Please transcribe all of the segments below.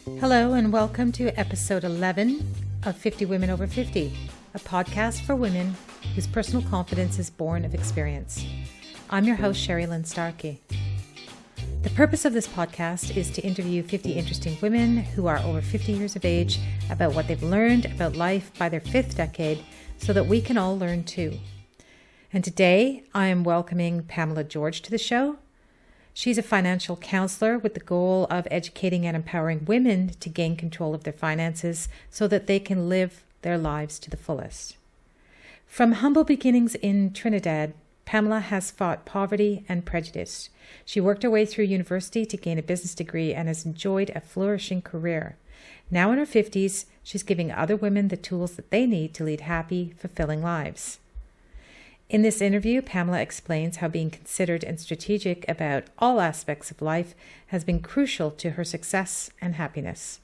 Hello and welcome to episode 11 of 50 Women Over 50, a podcast for women whose personal confidence is born of experience. I'm your host, Sherrilynne Starkie. The purpose of this podcast is to interview 50 interesting women who are over 50 years of age about what they've learned about life by their fifth decade so that we can all learn too. And today I am welcoming Pamela George to the show. She's a financial counselor with the goal of educating and empowering women to gain control of their finances so that they can live their lives to the fullest. From humble beginnings in Trinidad, Pamela has fought poverty and prejudice. She worked her way through university to gain a business degree and has enjoyed a flourishing career. Now in her 50s, she's giving other women the tools that they need to lead happy, fulfilling lives. In this interview, Pamela explains how being considered and strategic about all aspects of life has been crucial to her success and happiness.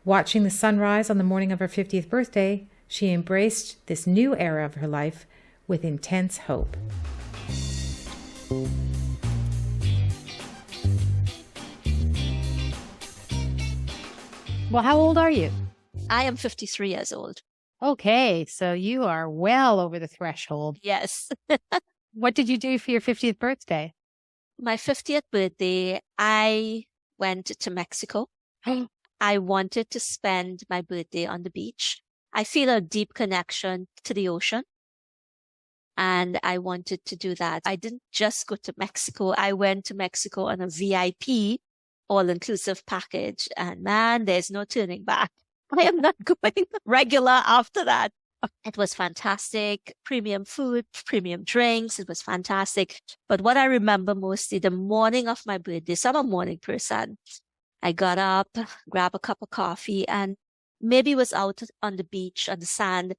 Watching the sunrise on the morning of her 50th birthday, she embraced this new era of her life with intense hope. Well, how old are you? I am 53 years old. Okay, so you are well over the threshold. Yes. What did you do for your 50th birthday? My 50th birthday, I went to Mexico. I wanted to spend my birthday on the beach. I feel a deep connection to the ocean, and I wanted to do that. I didn't just go to Mexico. I went to Mexico on a VIP, all-inclusive package, and man, there's no turning back. I am not going regular after that. It was fantastic. Premium food, premium drinks. It was fantastic. But what I remember mostly, the morning of my birthday, so I'm a morning person. I got up, grabbed a cup of coffee, and maybe was out on the beach, on the sand,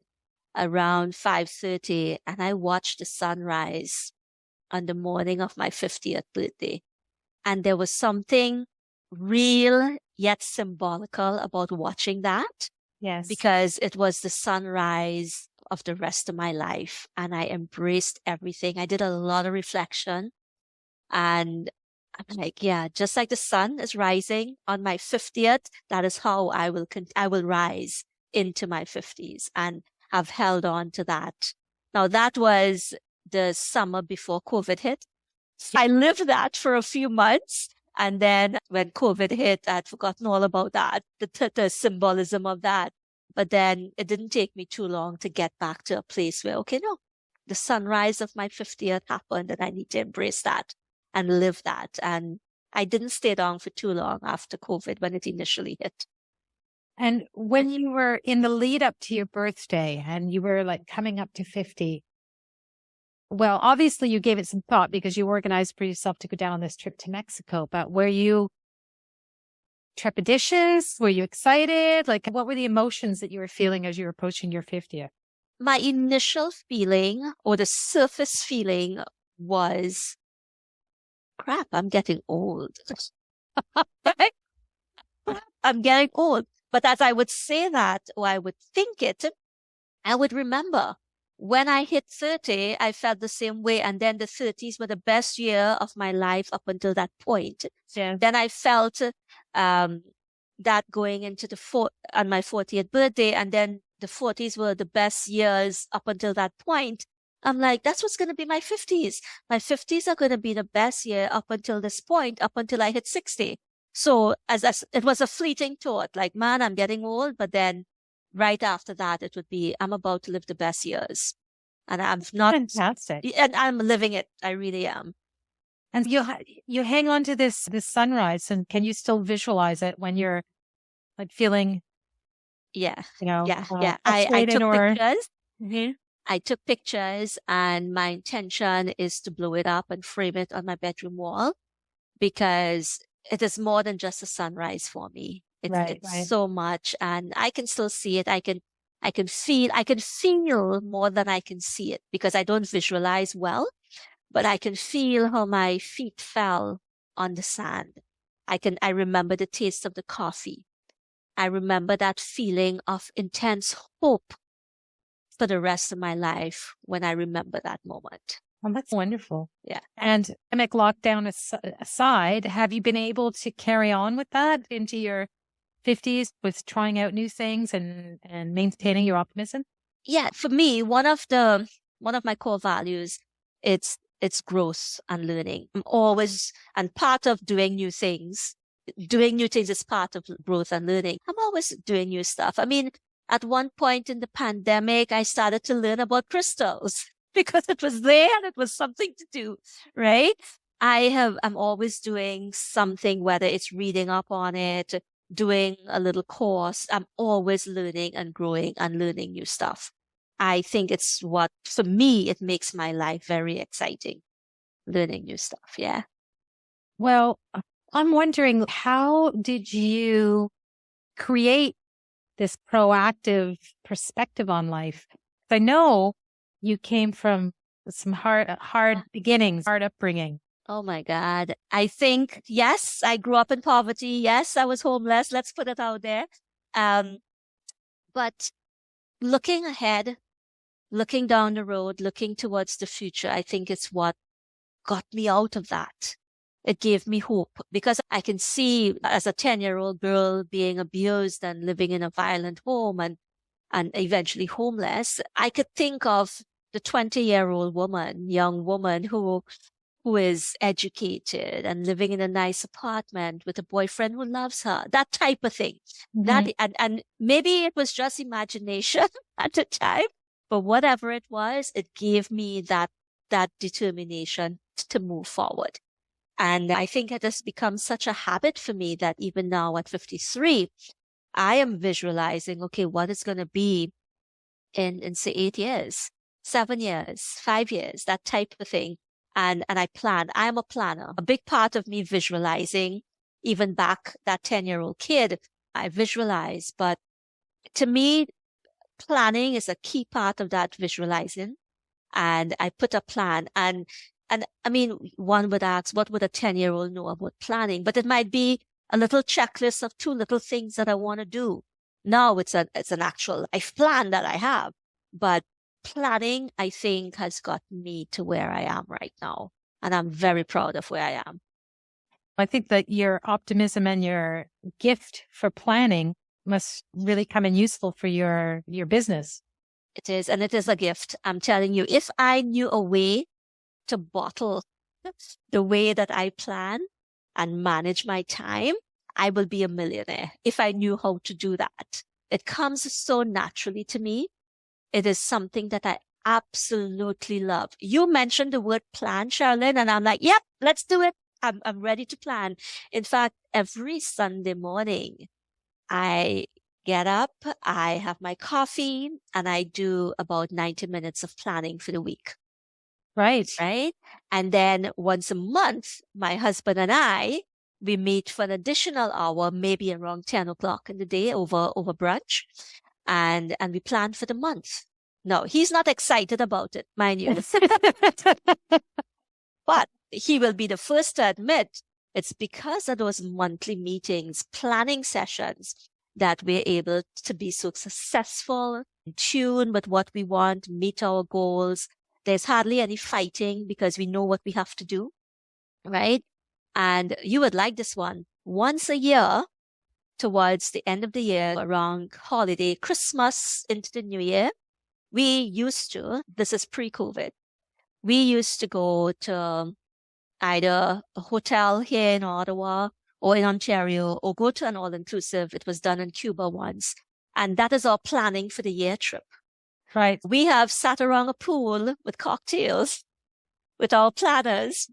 around 5:30, and I watched the sunrise on the morning of my 50th birthday. And there was something real yet symbolical about watching that. Yes. Because it was the sunrise of the rest of my life, and I embraced everything. I did a lot of reflection, and I'm like, yeah, just like the sun is rising on my 50th, that is how I will rise into my 50s, and I've held on to that. Now, that was the summer before COVID hit. I lived that for a few months. And then when COVID hit, I'd forgotten all about that, the symbolism of that. But then it didn't take me too long to get back to a place where, okay, no, the sunrise of my 50th happened and I need to embrace that and live that. And I didn't stay down for too long after COVID when it initially hit. And when you were in the lead up to your birthday and you were like coming up to 50, well, obviously you gave it some thought because you organized for yourself to go down on this trip to Mexico, but were you trepidatious? Were you excited? Like, what were the emotions that you were feeling as you were approaching your 50th? My initial feeling, or the surface feeling, was, crap, I'm getting old. I'm getting old. But as I would say that, or I would think it, I would remember when I hit 30, I felt the same way. And then the 30s were the best year of my life up until that point. Yeah. Then I felt that going into on my 40th birthday. And then the 40s were the best years up until that point. I'm like, that's what's going to be my 50s. My 50s are going to be the best year up until this point, up until I hit 60. So it was a fleeting thought, like, man, I'm getting old. But then right after that, it would be, I'm about to live the best years. And I'm not. Fantastic. And I'm living it. I really am. And you hang on to this sunrise, and can you still visualize it when you're like feeling, Yeah. Yeah. I took pictures. Mm-hmm. I took pictures, and my intention is to blow it up and frame it on my bedroom wall, because it is more than just a sunrise for me. It's so much, and I can still see it. I can feel more than I can see it, because I don't visualize well, but I can feel how my feet fell on the sand. I remember the taste of the coffee. I remember that feeling of intense hope for the rest of my life when I remember that moment. Well, that's wonderful. Yeah. And pandemic lockdown aside, have you been able to carry on with that into your 50s with trying out new things and maintaining your optimism? Yeah, for me, one of my core values, it's growth and learning. I'm always, and part of doing new things is part of growth and learning. I'm always doing new stuff. I mean, at one point in the pandemic, I started to learn about crystals because it was there and it was something to do, right? I'm always doing something, whether it's reading up on it, doing a little course. I'm always learning and growing and learning new stuff. I think it's for me, it makes my life very exciting, learning new stuff. Yeah. Well, I'm wondering, how did you create this proactive perspective on life? I know you came from some hard beginnings, hard upbringing. Oh my God. I think, yes, I grew up in poverty. Yes, I was homeless. Let's put it out there. But looking ahead, looking down the road, looking towards the future, I think it's what got me out of that. It gave me hope because I can see as a 10-year-old girl being abused and living in a violent home and eventually homeless. I could think of the 20-year-old young woman who is educated and living in a nice apartment with a boyfriend who loves her, that type of thing. Mm-hmm. And maybe it was just imagination at the time, but whatever it was, it gave me that determination to move forward. And I think it has become such a habit for me that even now at 53, I am visualizing, okay, what is going to be in say 8 years, 7 years, 5 years, that type of thing. And I plan. I'm a planner. A big part of me visualizing, even back that 10-year-old kid, I visualize. But to me, planning is a key part of that visualizing. And I put a plan. And I mean, one would ask, what would a 10-year-old know about planning? But it might be a little checklist of 2 little things that I want to do. Now it's an actual life plan that I have. But planning, I think, has gotten me to where I am right now. And I'm very proud of where I am. I think that your optimism and your gift for planning must really come in useful for your business. It is, and it is a gift. I'm telling you, if I knew a way to bottle the way that I plan and manage my time, I will be a millionaire if I knew how to do that. It comes so naturally to me. It is something that I absolutely love. You mentioned the word plan, Sherrilynne, and I'm like, yep, let's do it. I'm ready to plan. In fact, every Sunday morning, I get up, I have my coffee, and I do about 90 minutes of planning for the week. Right. And then once a month, my husband and I, we meet for an additional hour, maybe around 10 o'clock in the day over brunch. And we plan for the month. No, he's not excited about it, mind you. But he will be the first to admit it's because of those monthly meetings, planning sessions, that we're able to be so successful, in tune with what we want, meet our goals. There's hardly any fighting because we know what we have to do, right? And you would like this one. Once a year, towards the end of the year, around holiday, Christmas into the new year, this is pre-COVID, we used to go to either a hotel here in Ottawa or in Ontario or go to an all-inclusive. It was done in Cuba once. And that is our planning for the year trip. Right. We have sat around a pool with cocktails with our planners,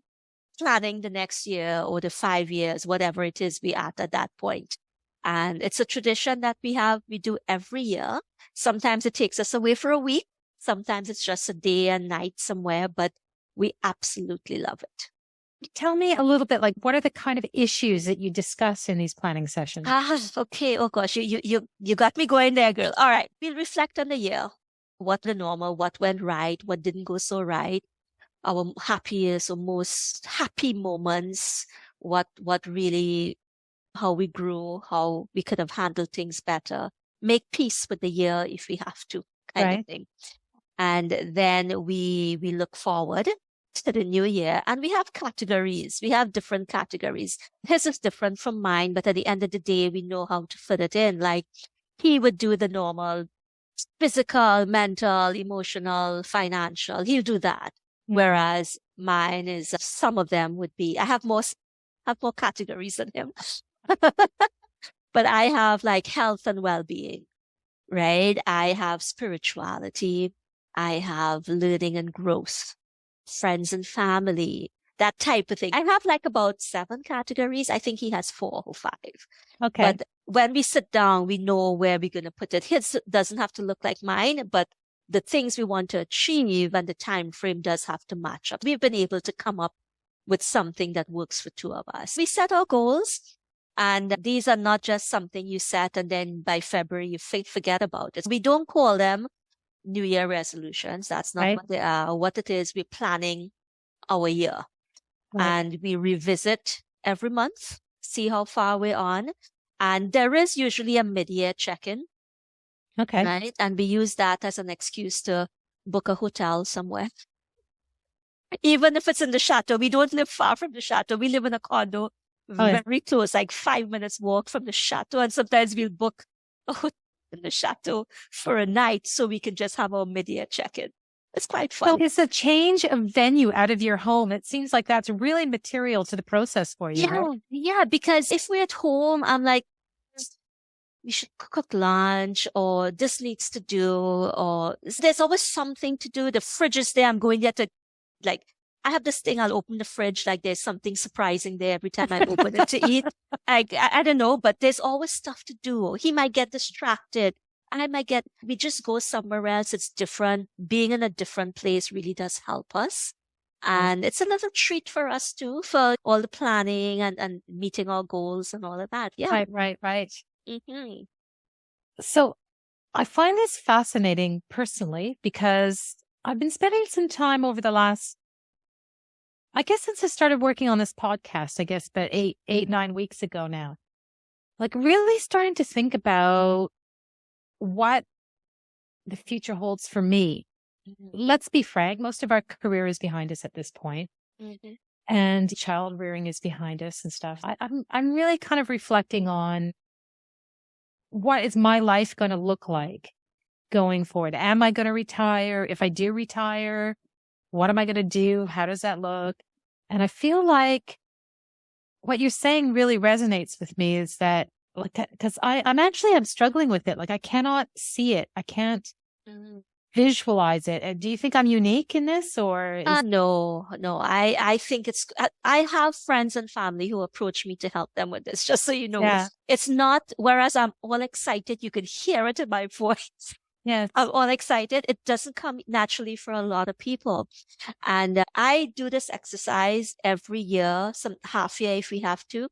planning the next year or the 5 years, whatever it is we at that point. And it's a tradition that we do every year. Sometimes it takes us away for a week. Sometimes it's just a day and night somewhere, but we absolutely love it. Tell me a little bit, like, what are the kind of issues that you discuss in these planning sessions? Okay. Oh gosh, you got me going there, girl. All right. We'll reflect on the year. What the normal, what went right, what didn't go so right. Our happiest or most happy moments, what really, how we grew, how we could have handled things better, make peace with the year if we have to, kind of thing. And then we look forward to the new year, and we have categories. We have different categories. His is different from mine, but at the end of the day, we know how to fit it in. Like he would do the normal physical, mental, emotional, financial. He'll do that. Whereas mine is, some of them would be, I have more categories than him. But I have like health and well-being, right? I have spirituality. I have learning and growth, friends and family, that type of thing. I have like about 7 categories. I think he has 4 or 5. Okay. But when we sit down, we know where we're going to put it. His doesn't have to look like mine, but the things we want to achieve and the time frame does have to match up. We've been able to come up with something that works for 2 of us. We set our goals, and these are not just something you set and then by February you forget about it. We don't call them New Year resolutions. That's not Right. what they are. What it is, we're planning our year. Right. And we revisit every month, see how far we're on. And there is usually a mid-year check-in, Okay. right? And we use that as an excuse to book a hotel somewhere. Even if it's in the chateau, we don't live far from the chateau. We live in a condo yeah. very close, like 5 minutes walk from the chateau. And sometimes we'll book a hotel in the chateau for a night so we can just have our mid-year check-in. It's quite fun. So it's a change of venue out of your home. It seems like that's really material to the process for you. Yeah, Right? yeah, because if we're at home, I'm like, we should cook lunch, or this needs to do, or there's always something to do. The fridge is there. I'm going there to, like, I have this thing. I'll open the fridge, like there's something surprising there every time I open it to eat. I don't know, but there's always stuff to do. He might get distracted. We just go somewhere else. It's different. Being in a different place really does help us. And it's a little treat for us too, for all the planning and meeting our goals and all of that. Yeah. Right. Mm-hmm. So I find this fascinating personally because I've been spending some time over the last, I guess since I started working on this podcast, I guess about 9 weeks ago now, like really starting to think about what the future holds for me. Mm-hmm. Let's be frank, most of our career is behind us at this point, Mm-hmm. and child rearing is behind us and stuff. I'm really kind of reflecting on what is my life going to look like going forward. Am I going to retire? If I do retire, what am I going to do? How does that look? And I feel like what you're saying really resonates with me, is that, like, because I'm struggling with it. Like, I cannot see it. I can't visualize it. Do you think I'm unique in this, or? No. I think I have friends and family who approach me to help them with this, just so you know. Yeah. It's not, whereas I'm all excited, you can hear it in my voice. Yes. I'm all excited. It doesn't come naturally for a lot of people. And I do this exercise every year, some half year if we have to,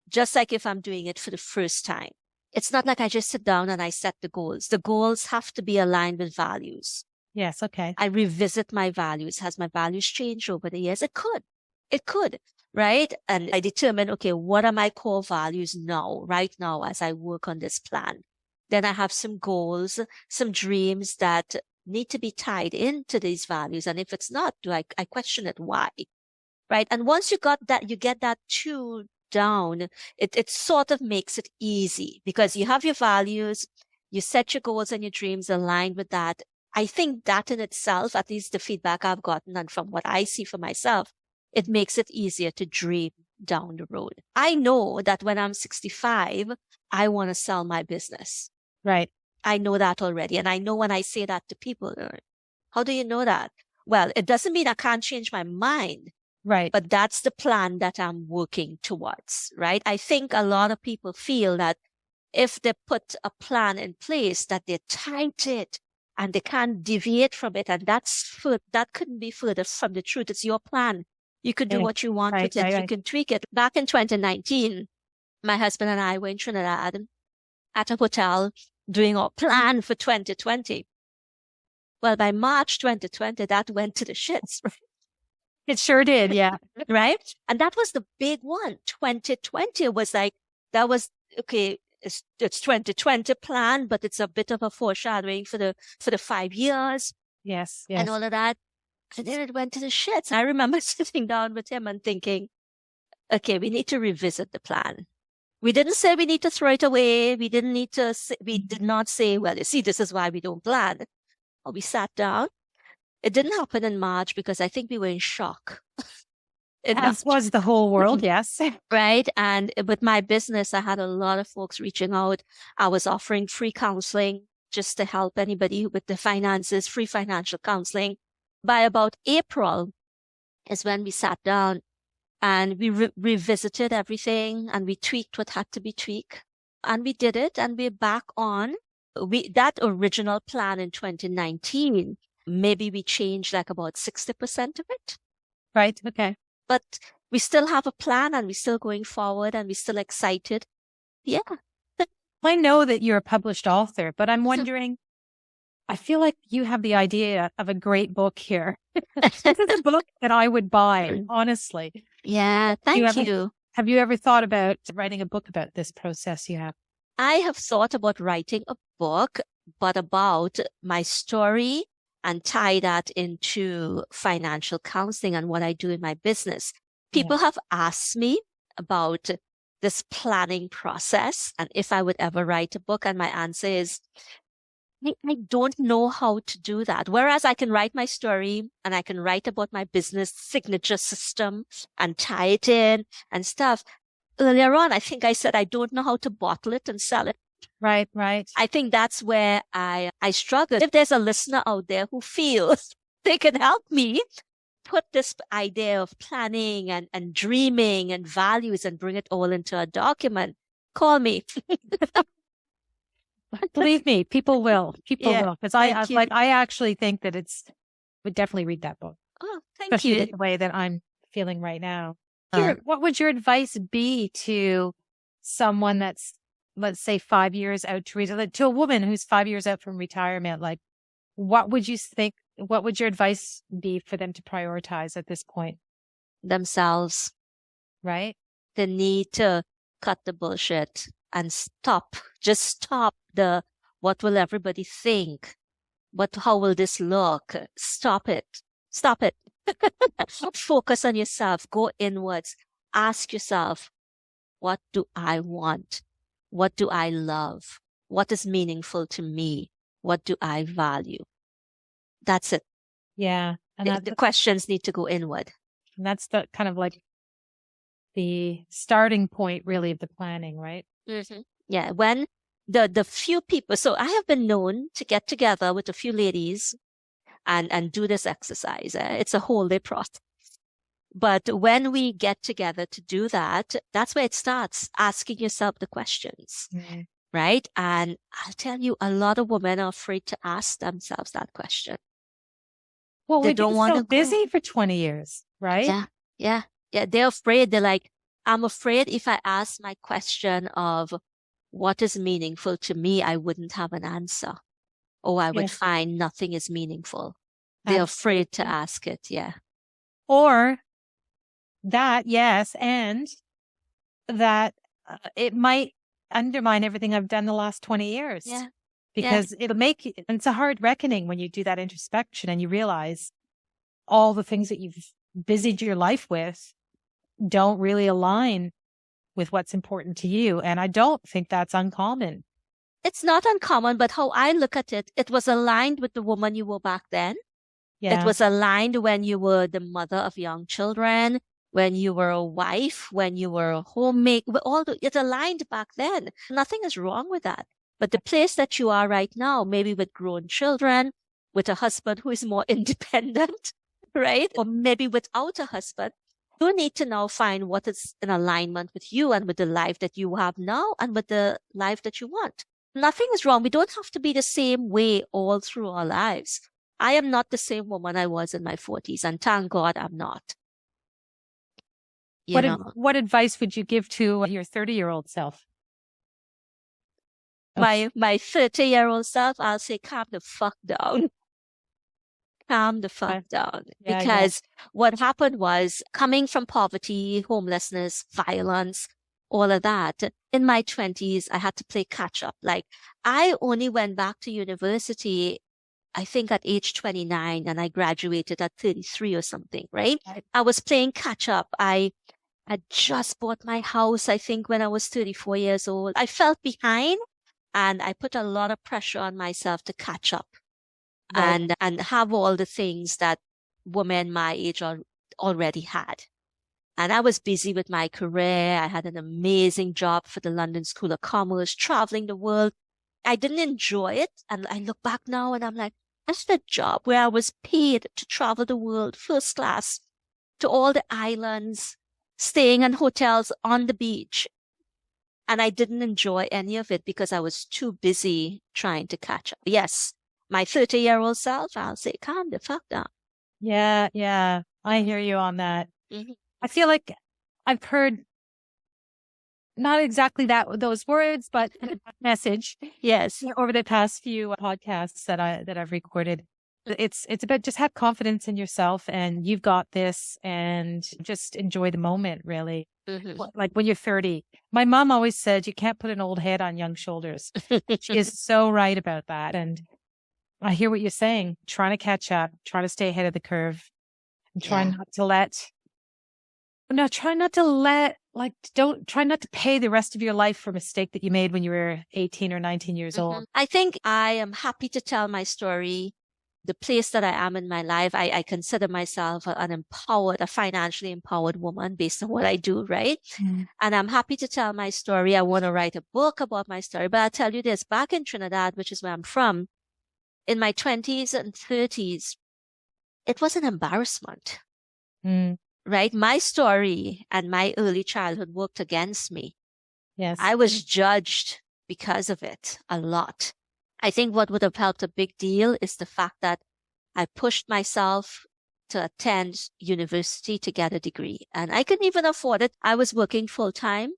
just like if I'm doing it for the first time. It's not like I just sit down and I set the goals. The goals have to be aligned with values. Yes. Okay. I revisit my values. Has my values changed over the years? It could, right? And I determine, okay, what are my core values now, right now, as I work on this plan? Then I have some goals, some dreams that need to be tied into these values. And if it's not, I question it, why? Right? And once you get that two down, it sort of makes it easy, because you have your values, you set your goals and your dreams aligned with that. I think that in itself, at least the feedback I've gotten and from what I see for myself, it makes it easier to dream down the road. I know that when I'm 65, I want to sell my business. Right. I know that already. And I know when I say that to people, how do you know that? Well, it doesn't mean I can't change my mind. Right. But that's the plan that I'm working towards, right? I think a lot of people feel that if they put a plan in place, that they're tied to it and they can't deviate from it. And that couldn't be further from the truth. It's your plan. You could do what you want with it. You can tweak it. Back in 2019, my husband and I were in Trinidad at a hotel doing our plan for 2020. Well, by March 2020, that went to the shits, right? It sure did. Yeah. Right. And that was the big one. 2020 was like, that was, okay, it's 2020 plan, but it's a bit of a foreshadowing for the 5 years. Yes. And all of that. And then it went to the shits. I remember sitting down with him and thinking, okay, we need to revisit the plan. We didn't say we need to throw it away. We did not say, well, you see, this is why we don't plan. Or we sat down. It didn't happen in March because I think we were in shock. As was the whole world, yes. Right. And with my business, I had a lot of folks reaching out. I was offering free counseling just to help anybody with the finances, free financial counseling. By about April is when we sat down and we revisited everything and we tweaked what had to be tweaked. And we did it and we're back on. That original plan in 2019, maybe we changed like about 60% of it. Right. Okay. But we still have a plan and we're still going forward and we're still excited. Yeah. I know that you're a published author, but I'm wondering, I feel like you have the idea of a great book here. This is a book that I would buy, honestly. Yeah. Thank you. Have you ever thought about writing a book about this process you have? I have thought about writing a book, but about my story and tie that into financial counseling and what I do in my business. People have asked me about this planning process and if I would ever write a book. And my answer is, I don't know how to do that. Whereas I can write my story and I can write about my business signature system and tie it in and stuff. Earlier on, I think I said I don't know how to bottle it and sell it. Right, right. I think that's where I struggle. If there's a listener out there who feels they can help me put this idea of planning and dreaming and values and bring it all into a document, call me. Believe me, people will. People will. Because I actually think that would definitely read that book. Oh, thank especially you. The way that I'm feeling right now. What would your advice be to someone that's, let's say, 5 years out to a woman who's 5 years out from retirement? Like, what would you think? What would your advice be for them to prioritize at this point? Themselves. Right? The need to cut the bullshit and stop. Just stop what will everybody think? How will this look? Stop it. Stop it. Focus on yourself. Go inwards. Ask yourself, what do I want? What do I love? What is meaningful to me? What do I value? That's it. Yeah. And the questions need to go inward. And that's the kind of like the starting point, really, of the planning, right? Mm-hmm. Yeah. When the few people, so I have been known to get together with a few ladies and do this exercise. It's a whole day process. But when we get together to do that, that's where it starts, asking yourself the questions, right? And I'll tell you, a lot of women are afraid to ask themselves that question. Well, we've been so busy for 20 years, right? Yeah. They're afraid. They're like, I'm afraid if I ask my question of what is meaningful to me, I wouldn't have an answer. Or I would find nothing is meaningful. They're afraid to ask it. Yeah. Or that, yes. And that it might undermine everything I've done the last 20 years. Yeah. Because it's a hard reckoning when you do that introspection and you realize all the things that you've busied your life with don't really align with what's important to you. And I don't think that's uncommon. It's not uncommon, but how I look at it, it was aligned with the woman you were back then. Yeah. It was aligned when you were the mother of young children, when you were a wife, when you were a homemaker. It aligned back then. Nothing is wrong with that. But the place that you are right now, maybe with grown children, with a husband who is more independent, right? Or maybe without a husband, you need to now find what is in alignment with you and with the life that you have now and with the life that you want. Nothing is wrong. We don't have to be the same way all through our lives. I am not the same woman I was in my 40s, and thank God I'm not. What advice would you give to your 30-year-old self? My 30-year-old self, I'll say, calm the fuck down. Calm the fuck down. Yeah, because what happened was, coming from poverty, homelessness, violence, all of that, in my 20s, I had to play catch up. Like, I only went back to university I think at age 29, and I graduated at 33 or something, right? Right. I was playing catch up. I had just bought my house, I think, when I was 34 years old. I felt behind, and I put a lot of pressure on myself to catch up Right. and have all the things that women my age already had. And I was busy with my career. I had an amazing job for the London School of Commerce, traveling the world. I didn't enjoy it. And I look back now and I'm like, that's the job where I was paid to travel the world first class to all the islands, staying in hotels on the beach. And I didn't enjoy any of it because I was too busy trying to catch up. Yes, my 30-year-old self, I'll say, calm the fuck down. Yeah. Yeah. I hear you on that. Mm-hmm. I feel like I've heard not exactly those words, but that message. Yes. Over the past few podcasts that I've recorded. It's about just have confidence in yourself and you've got this and just enjoy the moment, really. Mm-hmm. Like when you're 30. My mom always said you can't put an old head on young shoulders. She is so right about that. And I hear what you're saying. Trying to catch up, trying to stay ahead of the curve, and try not to pay the rest of your life for a mistake that you made when you were 18 or 19 years old. I think I am happy to tell my story. The place that I am in my life, I consider myself a financially empowered woman based on what I do, right? Mm. And I'm happy to tell my story. I want to write a book about my story, but I'll tell you this, back in Trinidad, which is where I'm from, in my 20s and 30s, it was an embarrassment. Mm. Right? My story and my early childhood worked against me. Yes. I was judged because of it a lot. I think what would have helped a big deal is the fact that I pushed myself to attend university to get a degree. And I couldn't even afford it. I was working full time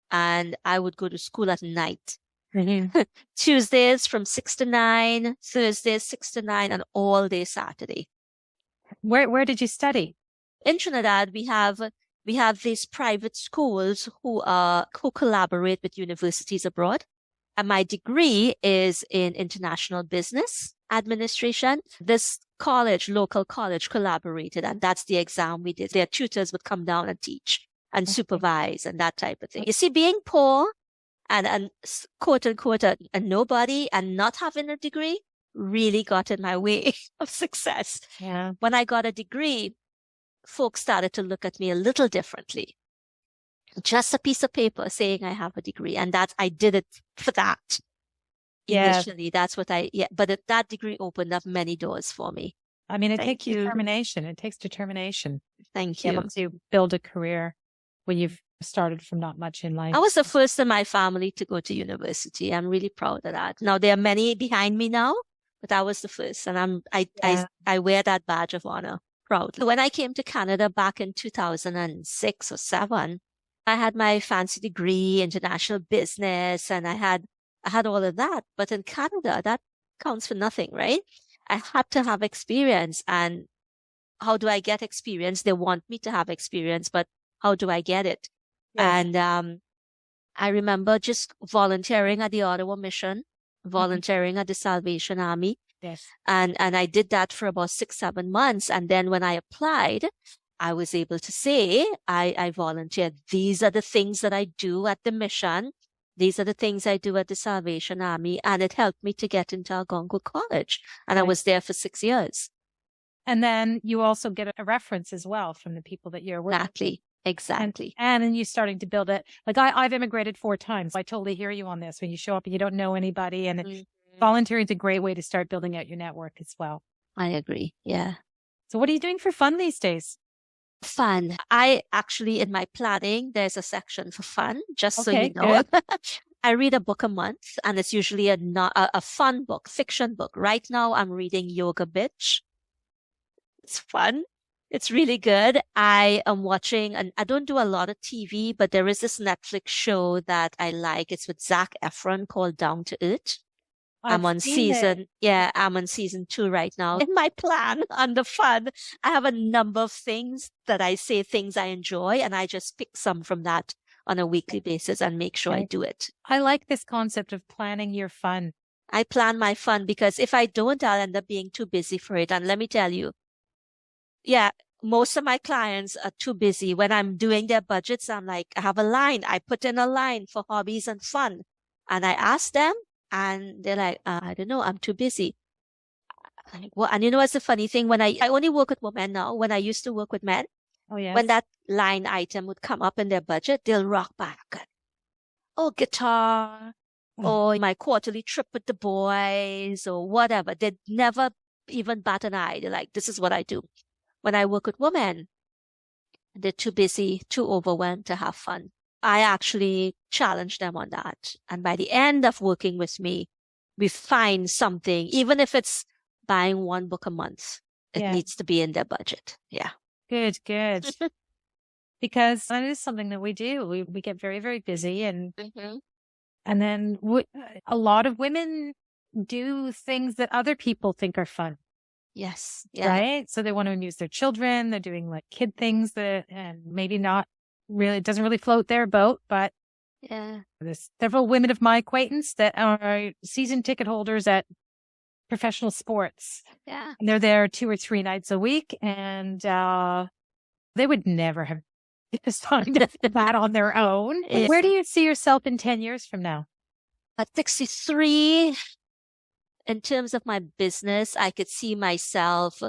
and I would go to school at night. Mm-hmm. Tuesdays from 6 to 9, Thursdays 6 to 9, and all day Saturday. Where did you study? In Trinidad, we have these private schools who collaborate with universities abroad. And my degree is in international business administration. This local college collaborated, and that's the exam we did. Their tutors would come down and teach and supervise and that type of thing. You see, being poor and quote unquote a nobody and not having a degree really got in my way of success. Yeah. When I got a degree, folks started to look at me a little differently. Just a piece of paper saying I have a degree. And I did it for that. Initially, that's what but that degree opened up many doors for me. I mean, it takes determination. It takes determination. Thank you. Able to build a career when you've started from not much in life. I was the first in my family to go to university. I'm really proud of that. Now, there are many behind me now, but I was the first. And I wear that badge of honor proudly. When I came to Canada back in 2006 or 7, I had my fancy degree, international business, and I had all of that. But in Canada, that counts for nothing, right? I had to have experience. And how do I get experience? They want me to have experience, but how do I get it? Yes. And I remember just volunteering at the Ottawa Mission, volunteering at the Salvation Army. Yes. And I did that for about 6-7 months. And then when I applied, I was able to say, I volunteered. These are the things that I do at the mission. These are the things I do at the Salvation Army. And it helped me to get into Algonquin College. And I was there for 6 years. And then you also get a reference as well from the people that you're working with. Exactly. And then you're starting to build it. Like I've immigrated 4 times. I totally hear you on this. When you show up and you don't know anybody, and volunteering is a great way to start building out your network as well. I agree. Yeah. So what are you doing for fun these days? Fun. I actually, in my planning, there's a section for fun, just so you know. I read a book a month, and it's usually a fun book, fiction book. Right now, I'm reading Yoga Bitch. It's fun. It's really good. I am watching, and I don't do a lot of TV, but there is this Netflix show that I like. It's with Zac Efron called Down to Earth. I'm on season 2 right now. In my plan under fun, I have a number of things that I say things I enjoy, and I just pick some from that on a weekly basis and make sure I do it. I like this concept of planning your fun. I plan my fun because if I don't, I'll end up being too busy for it. And let me tell you, yeah, most of my clients are too busy. When I'm doing their budgets, I'm like, I have a line. I put in a line for hobbies and fun. And I ask them and they're like, I don't know, I'm too busy. I'm like, well, and you know what's the funny thing? When I only work with women now, when I used to work with men, Oh, yes. when that line item would come up in their budget, they'll rock back. Oh, guitar, or my quarterly trip with the boys, or whatever. They'd never even bat an eye. They're like, this is what I do. When I work with women, they're too busy, too overwhelmed to have fun. I actually challenge them on that. And by the end of working with me, we find something, even if it's buying one book a month, it needs to be in their budget. Yeah. Good. Because that is something that we do. We get very, very busy and then a lot of women do things that other people think are fun. Yes. Yeah. Right. So they want to amuse their children. They're doing like kid things that, and maybe not really, it doesn't really float their boat, but there's several women of my acquaintance that are season ticket holders at professional sports. Yeah. And they're there 2 or 3 nights a week. And, they would never have signed up for that on their own. Yeah. Where do you see yourself in 10 years from now? At 63, in terms of my business, I could see myself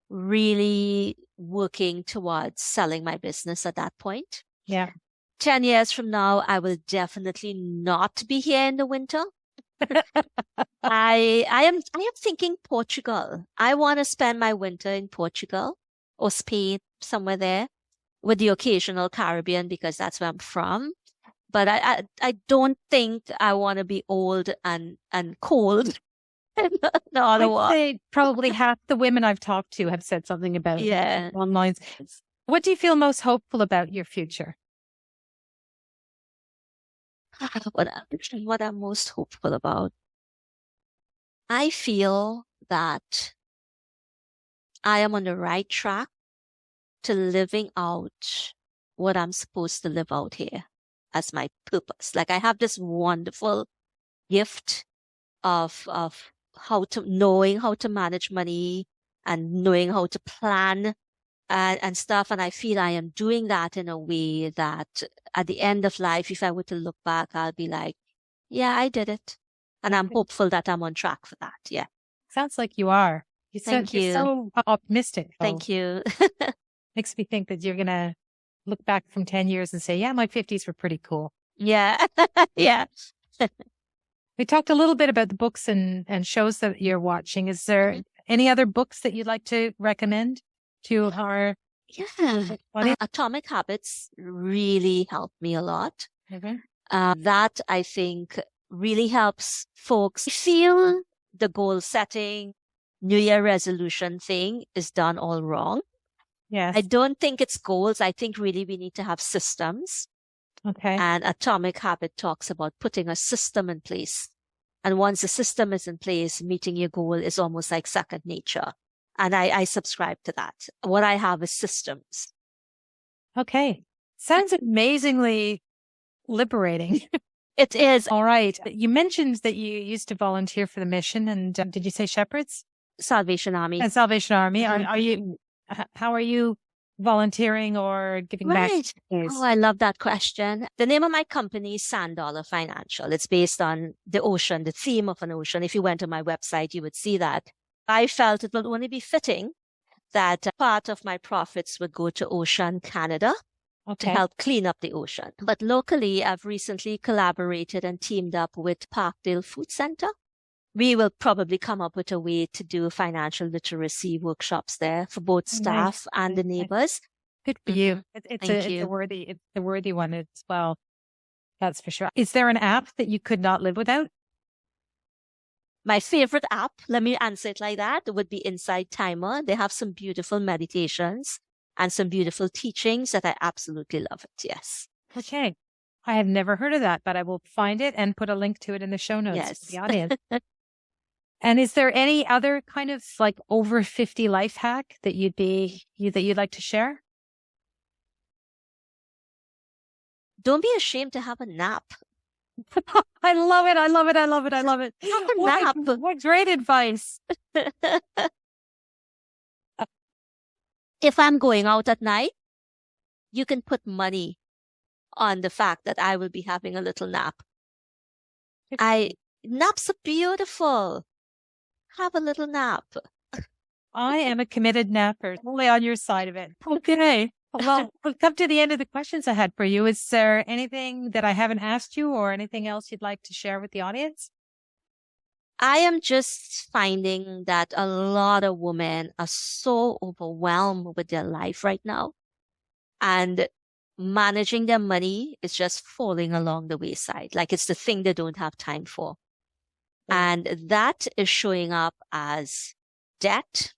really working towards selling my business at that point. Yeah. 10 years from now, I will definitely not be here in the winter. I am thinking Portugal. I want to spend my winter in Portugal or Spain, somewhere there, with the occasional Caribbean because that's where I'm from. But I don't think I want to be old and cold. No, I'd say probably half the women I've talked to have said something about online. What do you feel most hopeful about your future? What I'm most hopeful about? I feel that I am on the right track to living out what I'm supposed to live out here as my purpose. Like I have this wonderful gift of knowing how to manage money and knowing how to plan and stuff. And I feel I am doing that in a way that at the end of life, if I were to look back, I'll be like, yeah, I did it. And I'm hopeful that I'm on track for that. Yeah. Sounds like you are. Thank you. You're so optimistic. Thank you. Makes me think that you're going to look back from 10 years and say, yeah, my 50s were pretty cool. Yeah. Yeah. We talked a little bit about the books and shows that you're watching. Is there any other books that you'd like to recommend to our audience? Atomic Habits really helped me a lot. Okay. That I think really helps folks feel the goal setting, New Year resolution thing is done all wrong. Yes. I don't think it's goals. I think really we need to have systems. Okay. And Atomic Habit talks about putting a system in place. And once the system is in place, meeting your goal is almost like second nature. And I subscribe to that. What I have is systems. Okay. Sounds amazingly liberating. It is. All right. You mentioned that you used to volunteer for the mission. And did you say Shepherds? Salvation Army. And Salvation Army. Are you, how are you volunteering or giving back? Oh, I love that question. The name of my company is Sand Dollar Financial. It's based on the ocean, the theme of an ocean. If you went to my website, you would see that. I felt it would only be fitting that part of my profits would go to Ocean Canada to help clean up the ocean. But locally, I've recently collaborated and teamed up with Parkdale Food Center. We will probably come up with a way to do financial literacy workshops there for both staff and the neighbors. Good for you. It's a worthy one as well. That's for sure. Is there an app that you could not live without? My favorite app, let me answer it like that, would be Inside Timer. They have some beautiful meditations and some beautiful teachings that I absolutely love it. Yes. Okay. I have never heard of that, but I will find it and put a link to it in the show notes for the audience. And is there any other kind of like over 50 life hack that you'd like to share? Don't be ashamed to have a nap. I love it. I love it. I love it. I love it. Nap. What great advice. If I'm going out at night, you can put money on the fact that I will be having a little nap. Naps are beautiful. Have a little nap. I am a committed napper. Totally on your side of it. Okay. Well, we've come to the end of the questions I had for you. Is there anything that I haven't asked you or anything else you'd like to share with the audience? I am just finding that a lot of women are so overwhelmed with their life right now. And managing their money is just falling along the wayside. Like it's the thing they don't have time for. And that is showing up as debt.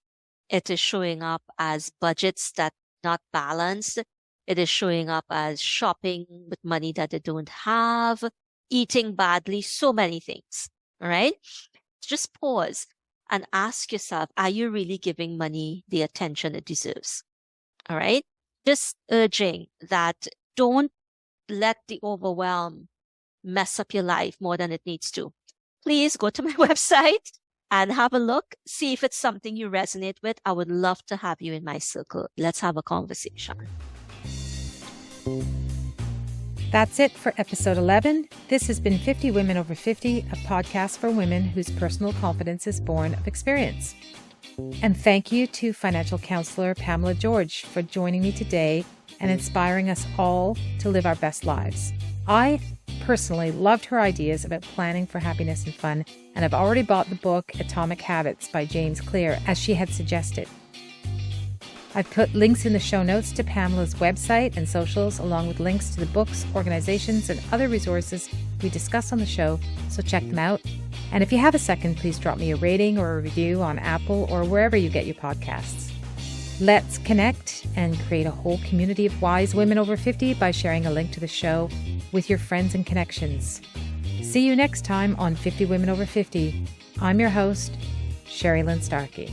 It is showing up as budgets that not balanced. It is showing up as shopping with money that they don't have, eating badly, so many things. All right. Just pause and ask yourself, are you really giving money the attention it deserves? All right. Just urging that don't let the overwhelm mess up your life more than it needs to. Please go to my website and have a look. See if it's something you resonate with. I would love to have you in my circle. Let's have a conversation. That's it for episode 11. This has been 50 Women Over 50, a podcast for women whose personal confidence is born of experience. And thank you to financial counselor Pamela George for joining me today and inspiring us all to live our best lives. I personally loved her ideas about planning for happiness and fun, and I've already bought the book Atomic Habits by James Clear, as she had suggested. I've put links in the show notes to Pamela's website and socials, along with links to the books, organizations, and other resources we discuss on the show, so check them out. And if you have a second, please drop me a rating or a review on Apple or wherever you get your podcasts. Let's connect and create a whole community of wise women over 50 by sharing a link to the show with your friends and connections. See you next time on 50 Women Over 50. I'm your host, Sherrilynne Starkie.